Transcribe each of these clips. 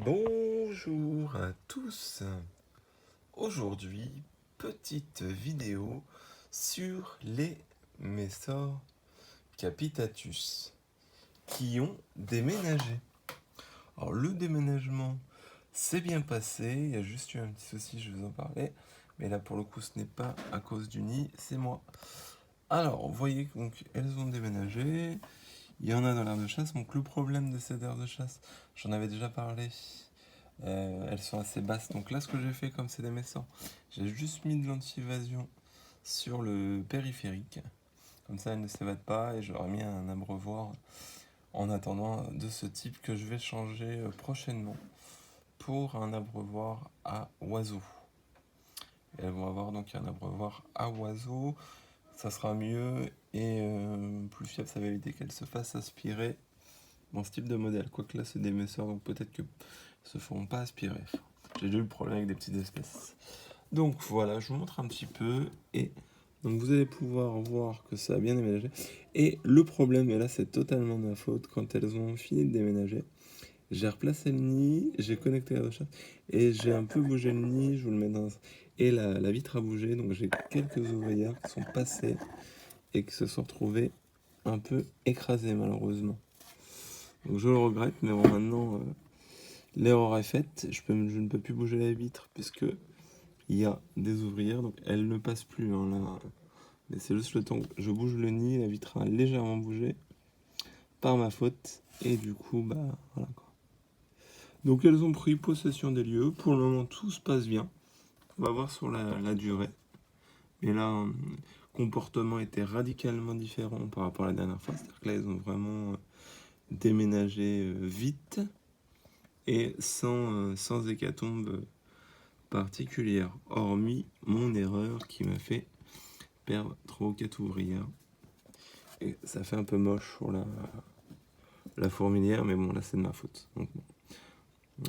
Bonjour à tous. Aujourd'hui, petite vidéo sur les Messor capitatus qui ont déménagé. Alors le déménagement s'est bien passé, il y a juste eu un petit souci, je vous en parlais, mais là pour le coup ce n'est pas à cause du nid, c'est moi. Alors vous voyez donc elles ont déménagé, il y en a dans l'aire de chasse, donc le problème de cette aire de chasse, j'en avais déjà parlé. Elles sont assez basses. Donc là, ce que j'ai fait, comme c'est des messants, j'ai juste mis de l'anti-évasion sur le périphérique. Comme ça, elles ne s'évadent pas. Et j'aurais mis un abreuvoir en attendant de ce type que je vais changer prochainement pour un abreuvoir à oiseaux. Et elles vont avoir donc un abreuvoir à oiseaux. Ça sera mieux et plus fiable. Ça va éviter qu'elles se fassent aspirer dans ce type de modèle. Quoique là, c'est des messeurs, donc peut-être que se feront pas aspirer. J'ai déjà eu le problème avec des petites espèces. Donc voilà, je vous montre un petit peu et donc vous allez pouvoir voir que ça a bien déménagé. Et le problème, et là c'est totalement de ma faute, quand elles ont fini de déménager, j'ai replacé le nid, j'ai connecté la chasse et j'ai un peu bougé le nid, je vous le mets dans... Et la vitre a bougé, donc j'ai quelques ouvrières qui sont passées et qui se sont retrouvées un peu écrasées malheureusement. Donc je le regrette, mais bon maintenant... l'erreur est faite, je ne peux plus bouger la vitre puisque il y a des ouvrières, donc elle ne passe plus hein, là. Mais c'est juste le temps que je bouge le nid, la vitre a légèrement bougé par ma faute et du coup bah voilà quoi. Donc elles ont pris possession des lieux, pour le moment tout se passe bien, on va voir sur la durée. Mais là, le comportement était radicalement différent par rapport à la dernière fois, c'est-à-dire que là ils ont vraiment déménagé vite et sans hécatombe particulière, hormis mon erreur qui m'a fait perdre 3 ou 4 ouvrières. Et ça fait un peu moche sur la fourmilière, mais bon, là c'est de ma faute. Donc, bon,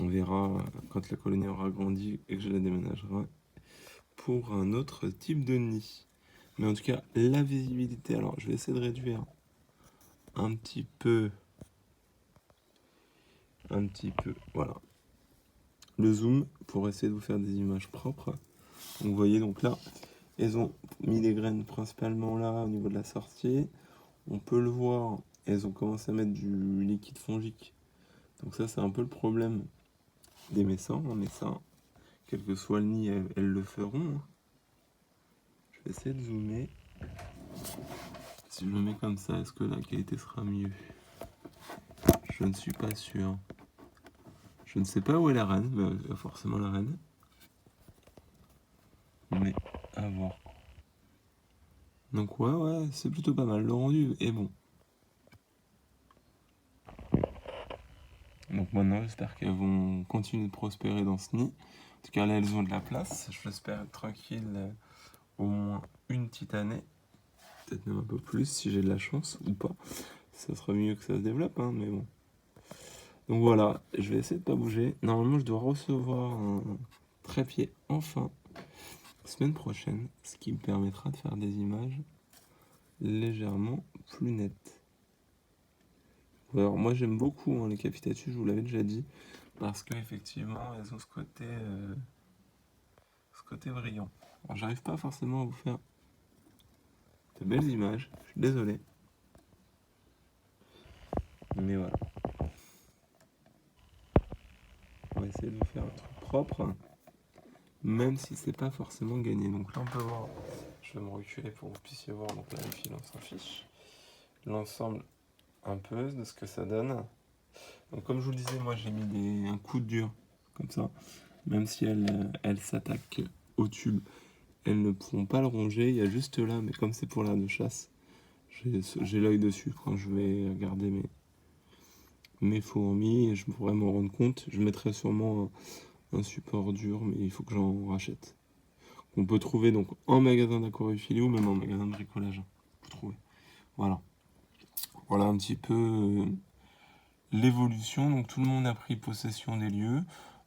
on verra quand la colonie aura grandi et que je la déménagerai pour un autre type de nid. Mais en tout cas, la visibilité, alors je vais essayer de réduire un petit peu, voilà, le zoom pour essayer de vous faire des images propres. Donc, vous voyez, donc là, elles ont mis des graines principalement là au niveau de la sortie. On peut le voir, elles ont commencé à mettre du liquide fongique. Donc ça, c'est un peu le problème des messins. Mais ça, quel que soit le nid, elles le feront. Je vais essayer de zoomer. Si je le mets comme ça, est-ce que la qualité sera mieux? Je ne suis pas sûr. Je ne sais pas où est la reine, mais forcément la reine. Mais à voir. Donc ouais, c'est plutôt pas mal. Le rendu est bon. Donc maintenant, j'espère qu'elles vont continuer de prospérer dans ce nid. En tout cas, là, elles ont de la place. Je l'espère être tranquille au moins une petite année. Peut-être même un peu plus si j'ai de la chance ou pas. Ça sera mieux que ça se développe, hein, mais bon. Donc voilà, je vais essayer de pas bouger. Normalement, je dois recevoir un trépied enfin semaine prochaine, ce qui me permettra de faire des images légèrement plus nettes. Alors moi j'aime beaucoup hein, les capitatus, je vous l'avais déjà dit, parce qu'effectivement elles ont ce côté brillant. Alors j'arrive pas forcément à vous faire de belles images, je suis désolé. Mais voilà. On va essayer de vous faire un truc propre, même si c'est pas forcément gagné. Donc là on peut voir, je vais me reculer pour que vous puissiez voir, donc là les fils on s'en fiche. L'ensemble un peu de ce que ça donne. Donc comme je vous le disais, moi j'ai mis un coup de dur, comme ça. Même si elles s'attaquent au tube, elles ne pourront pas le ronger. Il y a juste là, mais comme c'est pour l'aire de chasse, j'ai l'œil dessus quand je vais regarder mes fourmis et je pourrais m'en rendre compte. Je mettrai sûrement un support dur, mais il faut que j'en rachète. On peut trouver donc en magasin d'aquariophilie ou même en magasin de bricolage. On peut trouver. Voilà. Voilà un petit peu l'évolution. Donc tout le monde a pris possession des lieux.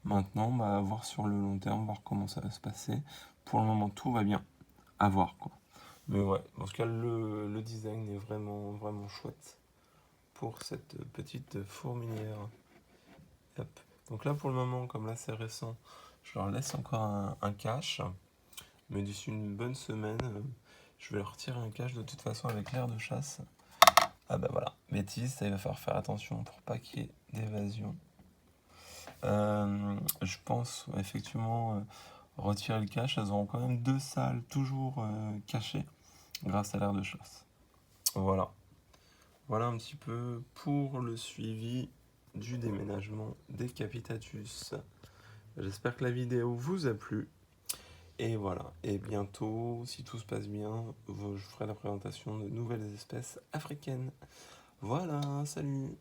Maintenant, bah, à voir sur le long terme, voir comment ça va se passer. Pour le moment, tout va bien. À voir, quoi. Mais ouais, en tout cas, le design est vraiment, vraiment chouette pour cette petite fourmilière. Hop. Donc là, pour le moment, comme là c'est récent, je leur laisse encore un cache. Mais d'ici une bonne semaine, je vais leur retirer un cache de toute façon avec l'air de chasse. Ah bah voilà, bêtise, ça il va falloir faire attention pour pas qu'il y ait d'évasion. Je pense effectivement retirer le cache, elles auront quand même 2 salles toujours cachées grâce à l'air de chasse. Voilà. Voilà un petit peu pour le suivi du déménagement des Capitatus. J'espère que la vidéo vous a plu. Et voilà, et bientôt, si tout se passe bien, je ferai la présentation de nouvelles espèces africaines. Voilà, salut!